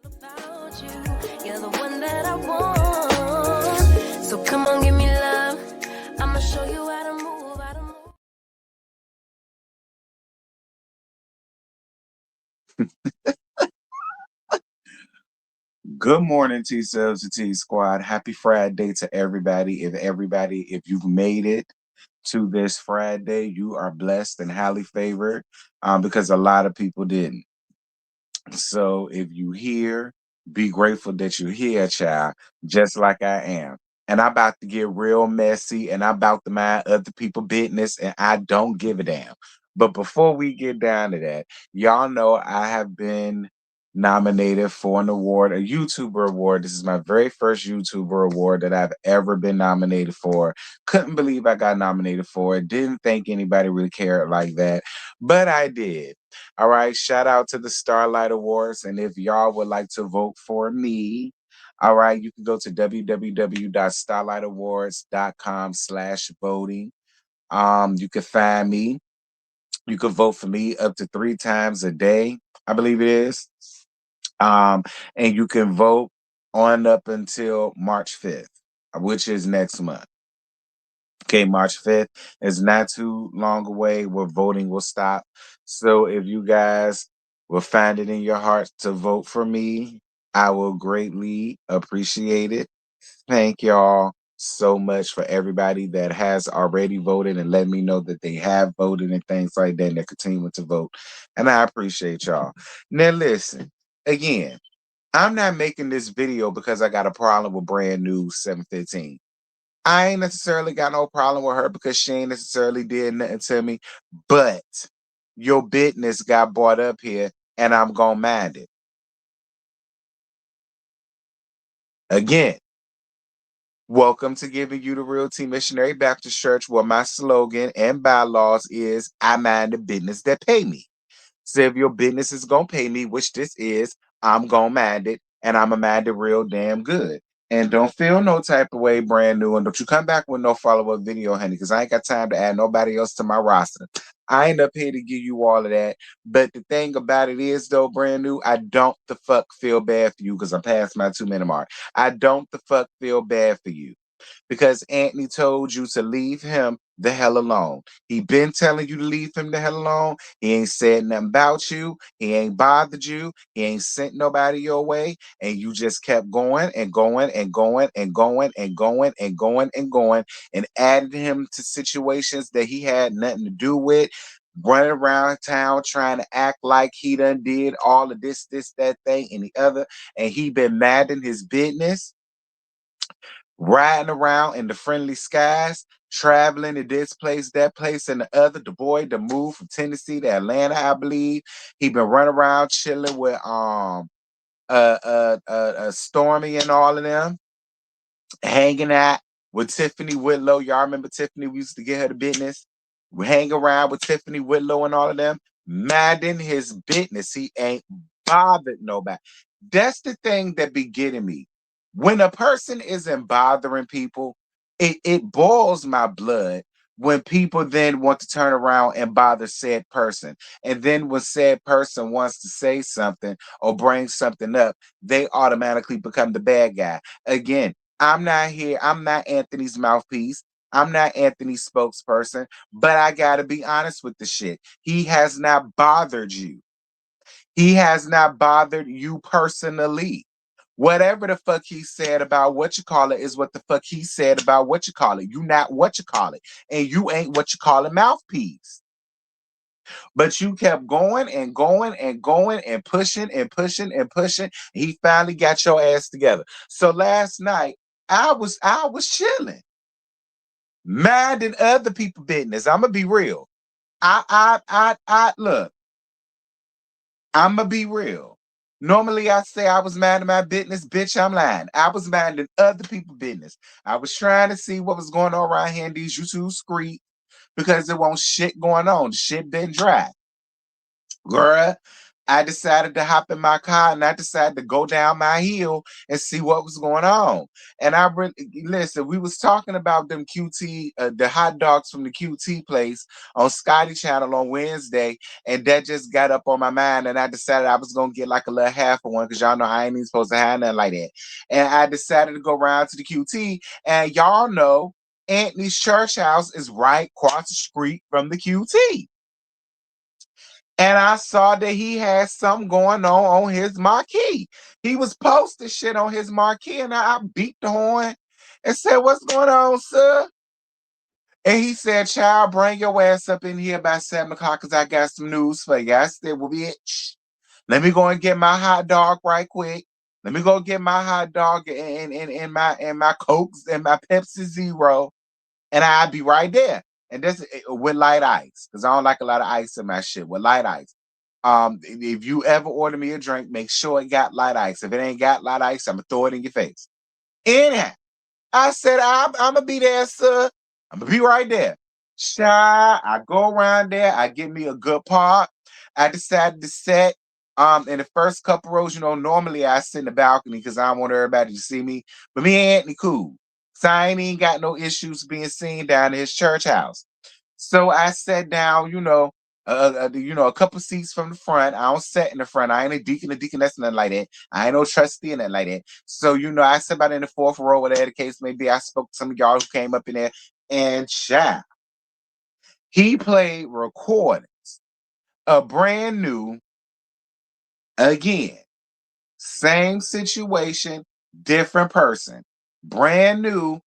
About you, you're the one that I want. So come on, give me love. I'ma show you how to move, how to move. Good morning, T Subs and T Squad. Happy Friday to everybody. If you've made it to this Friday, you are blessed and highly favored because a lot of people didn't. So if you here, be grateful that you're here, child, just like I am. And I'm about to get real messy and I'm about to mind other people's business and I don't give a damn. But before we get down to that, y'all know I have been nominated for an award, a YouTuber award. This is my very first YouTuber award that I've ever been nominated for. Couldn't believe I got nominated for it. Didn't think anybody really cared like that, but I did. All right, shout out to the Starlight Awards. And if y'all would like to vote for me, all right, you can go to www.starlightawards.com/voting. You can find me. You can vote for me up to 3 times a day, I believe it is. And you can vote on up until March 5th, which is next month. Okay, March 5th is not too long away where voting will stop. So if you guys will find it in your heart to vote for me, I will greatly appreciate it. Thank y'all so much for everybody that has already voted and let me know that they have voted and things like that and they're continuing to vote. And I appreciate y'all. Now listen, again, I'm not making this video because I got a problem with brand new 715. I ain't necessarily got no problem with her because she ain't necessarily did nothing to me, but your business got brought up here and I'm gonna mind it. Again, welcome to Giving You the Real Tea Missionary Baptist Church, where my slogan and bylaws is I mind the business that pay me. So if your business is gonna pay me, which this is, I'm gonna mind it, and I'm gonna mind it real damn good. And don't feel no type of way, brand new, and don't you come back with no follow-up video, honey, because I ain't got time to add nobody else to my roster. I ain't up here to give you all of that. But the thing about it is, though, brand new, I don't the fuck feel bad for you because I'm past my 2 minute mark. I don't the fuck feel bad for you because Anthony told you to leave him the hell alone. He been telling you to leave him the hell alone. He ain't said nothing about you. He ain't bothered you. He ain't sent nobody your way. And you just kept going and going and going and going and going and going and going and added him to situations that he had nothing to do with. Running around town trying to act like he done did all of this, that thing, and the other. And he been mad in his business, riding around in the friendly skies, traveling to this place, that place, and the other. The boy to move from Tennessee to Atlanta, I believe. He been running around chilling with Stormy and all of them, hanging out with Tiffany Whitlow. Y'all remember Tiffany? We used to get her the business. We hang around with Tiffany Whitlow and all of them, minding his business. He ain't bothered nobody. That's the thing that be getting me. When a person isn't bothering people, it boils my blood when people then want to turn around and bother said person. And then when said person wants to say something or bring something up, they automatically become the bad guy. Again, I'm not here. I'm not Anthony's mouthpiece. I'm not Anthony's spokesperson, but I got to be honest with the shit. He has not bothered you. He has not bothered you personally. Whatever the fuck he said about what you call it is what the fuck he said about what you call it. You not what you call it. And you ain't what you call a mouthpiece. But you kept going and going and going and pushing and pushing and pushing. He finally got your ass together. So last night, I was chilling, minding other people business. I'm gonna be real. I look. I'm gonna be real. Normally, I say I was minding my business, bitch. I'm lying. I was minding other people's business. I was trying to see what was going on around here in these YouTube streets because there won't shit going on. The shit been dry, girl. I decided to hop in my car and I decided to go down my hill and see what was going on. And I really listen, we was talking about them QT, the hot dogs from the QT place on Scotty Channel on Wednesday, and that just got up on my mind. And I decided I was gonna get like a little half of one because y'all know I ain't even supposed to have nothing like that. And I decided to go around to the QT, and y'all know Anthony's church house is right across the street from the QT. And I saw that he had something going on his marquee. He was posting shit on his marquee, and I beat the horn and said, "What's going on, sir?" And he said, "Child, bring your ass up in here by 7 o'clock because I got some news for you." I said, "Well, bitch, let me go and get my hot dog right quick. Let me go get my hot dog and my Cokes and my Pepsi Zero, and I'll be right there." And this with light ice, because I don't like a lot of ice in my shit. With light ice. If you ever order me a drink, make sure it got light ice. If it ain't got light ice, I'm gonna throw it in your face. Anyhow, I said, I'm gonna be there, sir. I'm gonna be right there. Shy, I go around there, I get me a good part. I decided to set in the first couple rows, normally I sit in the balcony because I don't want everybody to see me. But me and Anthony cool. So I ain't even got no issues being seen down at his church house. So I sat down, a couple seats from the front. I don't sit in the front. I ain't a deacon, that's nothing like that. I ain't no trustee and nothing like that. So, I sat about in the fourth row, whatever the case may be. I spoke to some of y'all who came up in there, and child, he played recordings, a brand new, again, same situation, different person, brand new,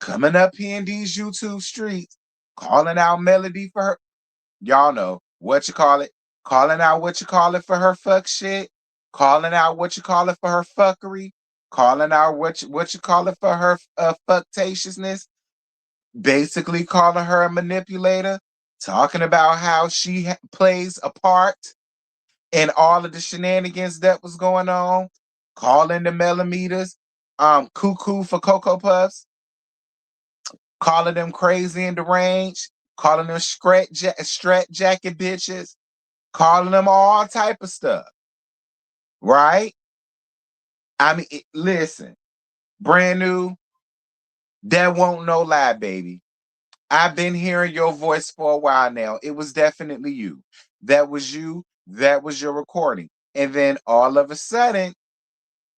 coming up here in these YouTube streets, calling out Melody for her. Y'all know what you call it. Calling out what you call it for her fuck shit. Calling out what you call it for her fuckery. Calling out what you call it for her fucktatiousness. Basically calling her a manipulator. Talking about how she plays a part in all of the shenanigans that was going on. Calling the Melometers cuckoo for Cocoa Puffs. Calling them crazy and deranged. Calling them strat jacket bitches, calling them all type of stuff, right? I mean, listen, brand new, that won't no lie, baby. I've been hearing your voice for a while now. It was definitely you. That was you. That was your recording. And then all of a sudden,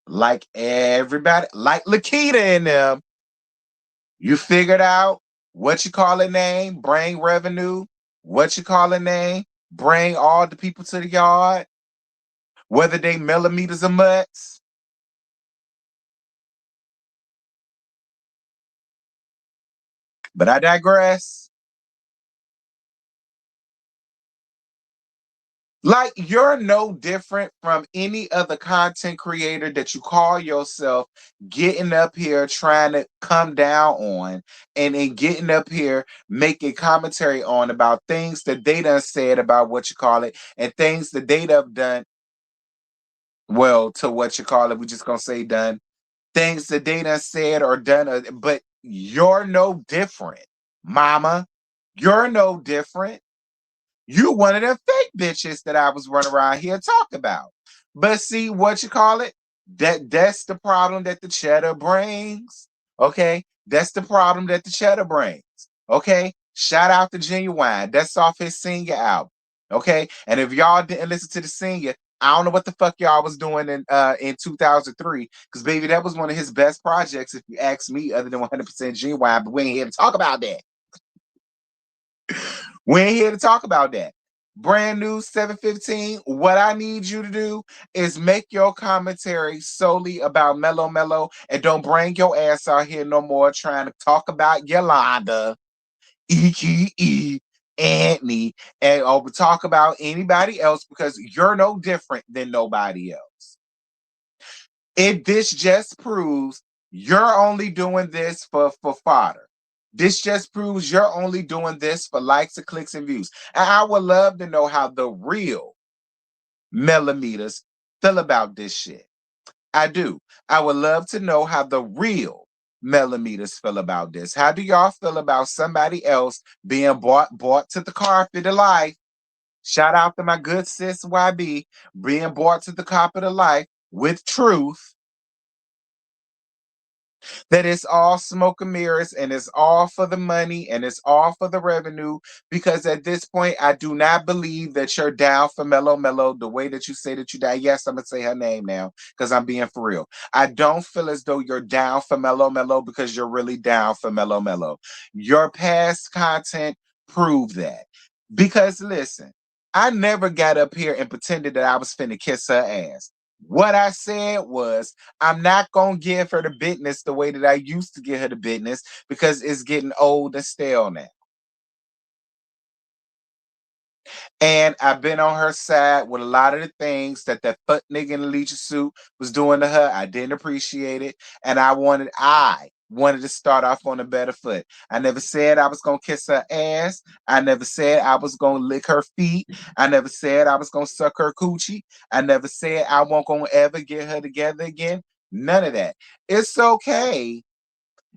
like everybody, like Lakita and them, you figured out what you call a name, bring revenue, what you call a name, bring all the people to the yard, whether they millimeters or mutts. But I digress. Like, you're no different from any other content creator that you call yourself getting up here trying to come down on and getting up here making commentary on about things that they done said about what you call it and things that they done done. Well, to what you call it, we just gonna say done things that they done said or done, but you're no different, mama. You're no different. You one of them fake bitches that I was running around here talking about. But see what you call it? That's the problem that the cheddar brings. Okay, that's the problem that the cheddar brings. Okay, shout out to Genuine. That's off his senior album. Okay, and if y'all didn't listen to the senior, I don't know what the fuck y'all was doing in 2003, because baby, that was one of his best projects, if you ask me, other than 100% Genuine. But we ain't here to talk about that. We ain't here to talk about that. Brand new 715. What I need you to do is make your commentary solely about Mellow and don't bring your ass out here no more trying to talk about Yolanda, EKE, Anthony, and or talk about anybody else because you're no different than nobody else. This just proves you're only doing this for fodder. This just proves you're only doing this for likes and clicks and views. And I would love to know how the real millimeters feel about this shit. I do. I would love to know how the real millimeters feel about this. How do y'all feel about somebody else being brought to the carpet of life Shout out to my good sis YB being brought to the carpet of life with truth that it's all smoke and mirrors and it's all for the money and it's all for the revenue. Because at this point, I do not believe that you're down for Mellow the way that you say that you die. Yes, I'm gonna say her name now because I'm being for real. I don't feel as though you're down for Mellow because you're really down for Mellow. Your past content prove that. Because listen, I never got up here and pretended that I was finna kiss her ass. What I said was, I'm not gonna give her the business the way that I used to give her the business because it's getting old and stale now. And I've been on her side with a lot of the things that foot nigga in the leisure suit was doing to her. I didn't appreciate it. And I wanted to start off on a better foot. I never said I was gonna kiss her ass. I never said I was gonna lick her feet. I never said I was gonna suck her coochie. I never said I won't gonna ever get her together again. None of that. It's okay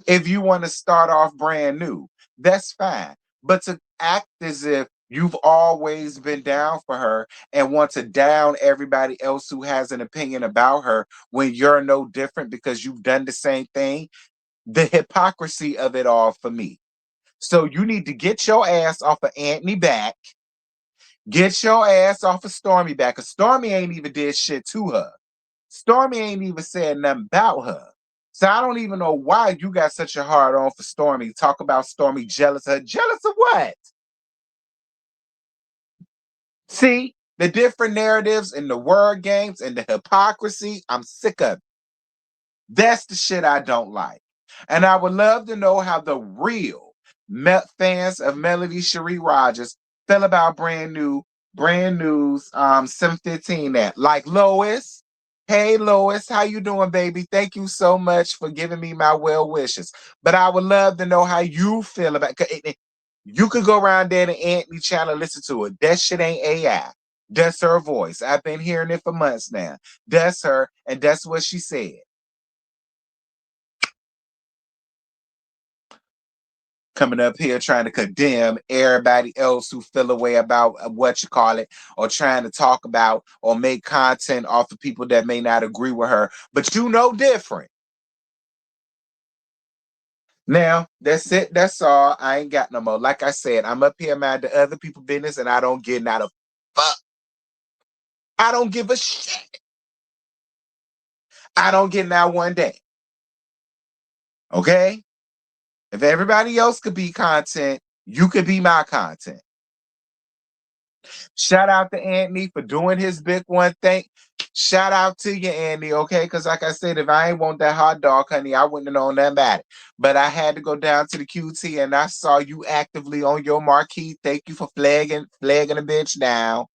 if you want to start off brand new. That's fine. But to act as if you've always been down for her and want to down everybody else who has an opinion about her when you're no different because you've done the same thing, the hypocrisy of it all for me. So you need to get your ass off of Anthony back. Get your ass off of Stormy back. Because Stormy ain't even did shit to her. Stormy ain't even said nothing about her. So I don't even know why you got such a hard on for Stormy. Talk about Stormy jealous of her. Jealous of what? See, the different narratives and the word games and the hypocrisy, I'm sick of it. That's the shit I don't like. And I would love to know how the real fans of Melody Cherie Rogers feel about brand news 715 that. Like Lois. Hey Lois, how you doing, baby? Thank you so much for giving me my well wishes. But I would love to know how you feel about you could go around there to Anthony channel and listen to it. That shit ain't AI. That's her voice. I've been hearing it for months now. That's her, and that's what she said. Coming up here trying to condemn everybody else who feel a way about what you call it, or trying to talk about or make content off of people that may not agree with her, but you know different. Now, that's it. That's all. I ain't got no more. Like I said, I'm up here mad to other people business and I don't get not a fuck. I don't give a shit. I don't get now one day. Okay? If everybody else could be content, you could be my content. Shout out to Anthony for doing his big one thing. Shout out to you, Andy, okay? Because like I said, if I ain't want that hot dog, honey, I wouldn't have known nothing about it. But I had to go down to the QT and I saw you actively on your marquee. Thank you for flagging a bitch down.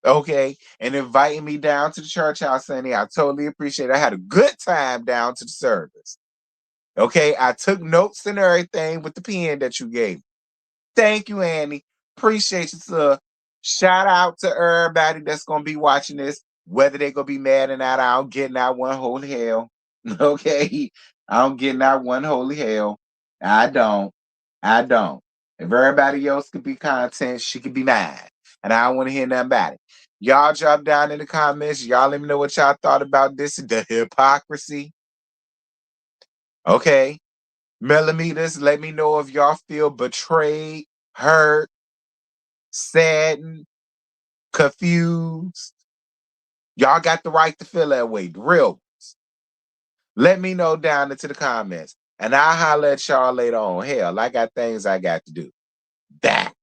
Okay. And inviting me down to the church house, honey. I totally appreciate it. I had a good time down to the service. Okay. I took notes and everything with the pen that you gave. Thank you, Andy. Appreciate you, sir. Shout out to everybody that's gonna be watching this, whether they gonna be mad or not. I don't get not one holy hell. Okay. I don't get not one holy hell. I don't. I don't. If everybody else could be content, she could be mine. And I don't want to hear nothing about it. Y'all drop down in the comments. Y'all let me know what y'all thought about this, the hypocrisy. Okay. Melometers, let me know if y'all feel betrayed, hurt, saddened, confused. Y'all got the right to feel that way. The real ones. Let me know down into the comments. And I'll holler at y'all later on. Hell, I got things I got to do. That.